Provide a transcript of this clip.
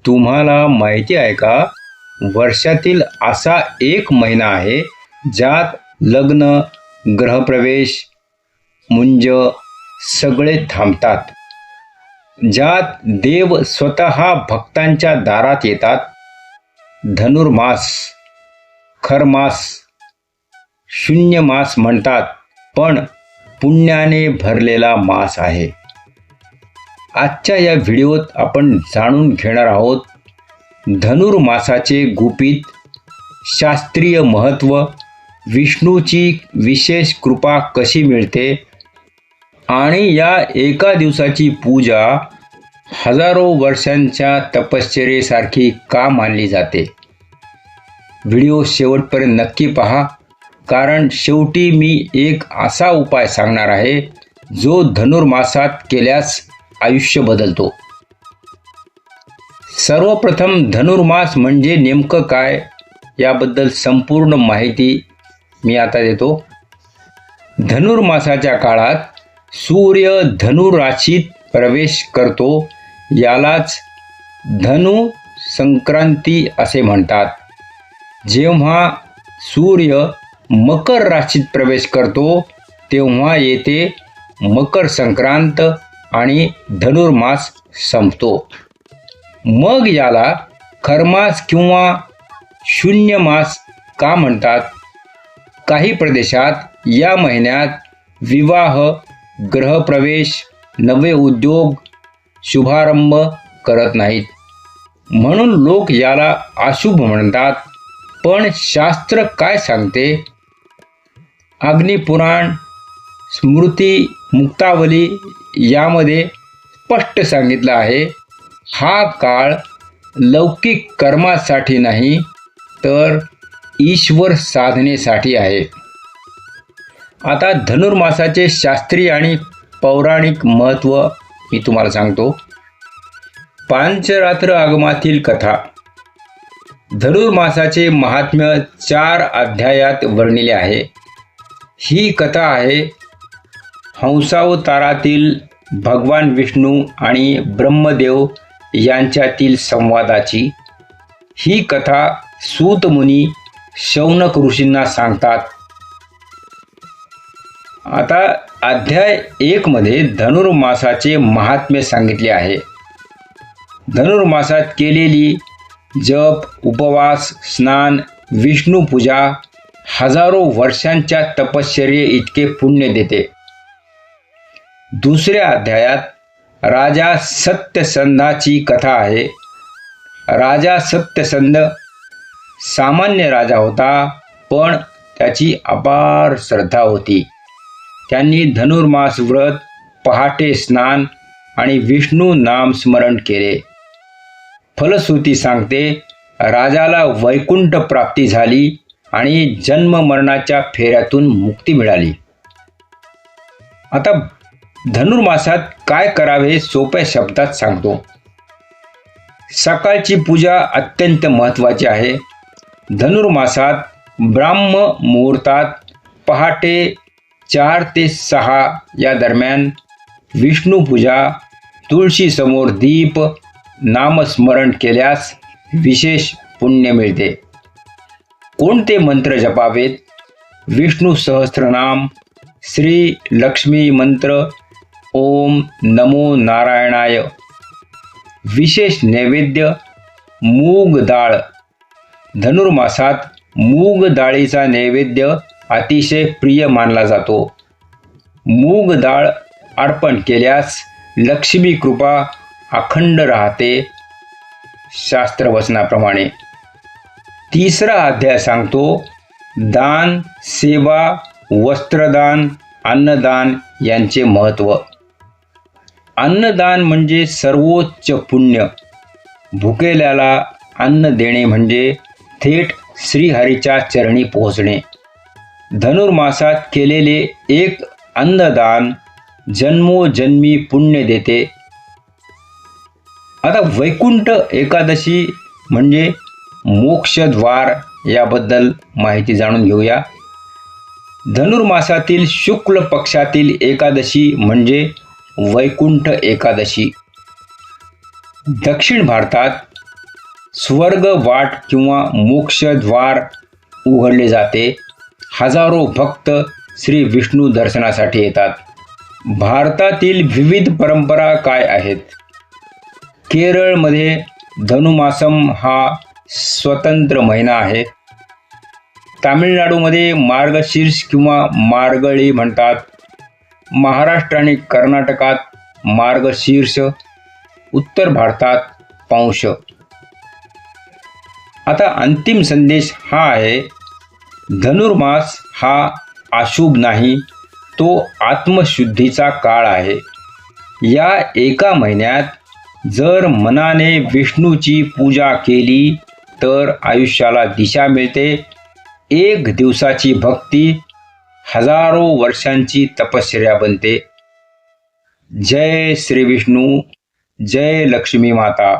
तुम्हाला माहिती आहे का? वर्षातील असा एक महिना आहे ज्यात लग्न, गृहप्रवेश, मुंज सगळे थांबतात. ज्यात देव स्वतः भक्तांच्या दारात येतात. धनुर्मास, खरमास, शून्य मास म्हणतात, पण पुण्याने भरलेला मास आहे. आजच्या या व्हिडिओत आपण जाणून घेणार आहोत धनुर्मासाचे गुपित, शास्त्रीय महत्त्व, विष्णूची विशेष कृपा कशी मिळते आणि या एका दिवसाची पूजा हजारो वर्षांच्या तपश्चर्येसारखी का मानली जाते. व्हिडिओ शेवटपर्यंत नक्की पहा, कारण शेवटी मी एक असा उपाय सांगणार आहे जो धनुर्मासात केल्यास आयुष्य बदलतो. सर्वप्रथम धनुर्मास म्हणजे नेमकं काय याबद्दल संपूर्ण माहिती मी आता देतो. धनुर्मासाच्या काळात सूर्य धनु राशीत प्रवेश करतो, यालाच धनु संक्रांती असे म्हणतात. जेव्हा सूर्य मकर राशीत प्रवेश करतो तेव्हा येते मकर संक्रांत आणि धनुर्मास संपतो. मग याला खरमास किंवा शून्य मास का म्हणतात? काही प्रदेशात या महिन्यात विवाह, गृहप्रवेश, नवे उद्योग, शुभारंभ करत नाहीत, म्हणून लोक याला अशुभ म्हणतात. पण शास्त्र काय सांगते? अग्निपुराण, स्मृती मुक्तावली यामध्ये स्पष्ट सांगितलं आहे, हा काळ लौकिक कर्मासाठी नाही तर ईश्वर साधनेसाठी आहे. आता धनुर्मासाचे शास्त्रीय आणि पौराणिक महत्त्व मी तुम्हाला सांगतो. पांचरात्र आगमातील कथा. धनुर्मासाचे महात्म्य 4 अध्यायात वर्णिले आहे. ही कथा आहे हंसावतारातील भगवान विष्णू आणि ब्रह्मदेव यांच्यातील संवादाची. ही कथा सूत मुनी शौनक ऋषींना सांगतात. आता अध्याय 1 मध्ये धनुर्मासाचे महात्म्य सांगितले आहे. धनुर्मासात केलेली जप, उपवास, स्नान, विष्णू पूजा हजारो वर्षांच्या तपश्चर्ये इतके पुण्य देते. दुसऱ्या अध्यायात राजा सत्यसंधाची कथा आहे. राजा सत्यसंध सामान्य राजा होता, पण त्याची अपार श्रद्धा होती. त्यांनी धनुर्मास व्रत, पहाटे स्नान आणि विष्णू नाम स्मरण केले. फलश्रुती सांगते, राजाला वैकुंठ प्राप्ती झाली आणि जन्म मरणाच्या फेऱ्यातून मुक्ती मिळाली. आता धनुर्मासात काय करावे सोप्या शब्दात सांगतो. सकाळची पूजा अत्यंत महत्त्वाची आहे. धनुर्मासात ब्राह्म मुहूर्तात पहाटे 4 ते 6 या दरम्यान विष्णू पूजा, तुळशी समोर दीप, नामस्मरण केल्यास विशेष पुण्य मिळते. कोणते मंत्र जपावेत? विष्णू सहस्त्रनाम, श्री लक्ष्मी मंत्र, ओम नमो नारायणाय. विशेष नैवेद्य मूग डाळ. धनुर्मासात मूग डाळीचा नैवेद्य अतिशय प्रिय मानला जातो. मूग डाळ अर्पण केल्यास लक्ष्मी कृपा अखंड राहते शास्त्रवचनाप्रमाणे. तिसरा अध्याय सांगतो दान, सेवा, वस्त्रदान, अन्नदान यांचे महत्त्व. अन्नदान म्हणजे सर्वोच्च पुण्य. भुकेल्याला अन्न देणे म्हणजे थेट श्रीहरीच्या चरणी पोहोचणे. धनुर्मासात केलेले एक अन्नदान जन्मोजन्मी पुण्य देते. आता वैकुंठ एकादशी म्हणजे मोक्षद्वार याबद्दल माहिती जाणून घेऊया. धनुर्मासातील शुक्ल पक्षातील एकादशी म्हणजे वैकुंठ एकादशी. दक्षिण भारतात स्वर्ग वाट किंवा मोक्षद्वार उघडले जाते. हजारो भक्त श्री विष्णू दर्शनासाठी येतात. भारतातील विविध परंपरा काय आहेत? केरळमध्ये धनुमासम हा स्वतंत्र महिना आहे. तामिळनाडूमध्ये मार्गशीर्ष किंवा मार्गळी म्हणतात. महाराष्ट्र आणि कर्नाटकात मार्गशीर्ष, उत्तर भारतात पौष. आता अंतिम संदेश हा आहे, धनुर्मास हा अशुभ नाही, तो आत्मशुद्धीचा काळ आहे. या एका महिन्यात जर मनाने विष्णूची पूजा केली तर आयुष्याला दिशा मिळते. एक दिवसाची भक्ती हजारो वर्षांची तपश्चर्या बनते. जय श्री विष्णू, जय लक्ष्मी माता.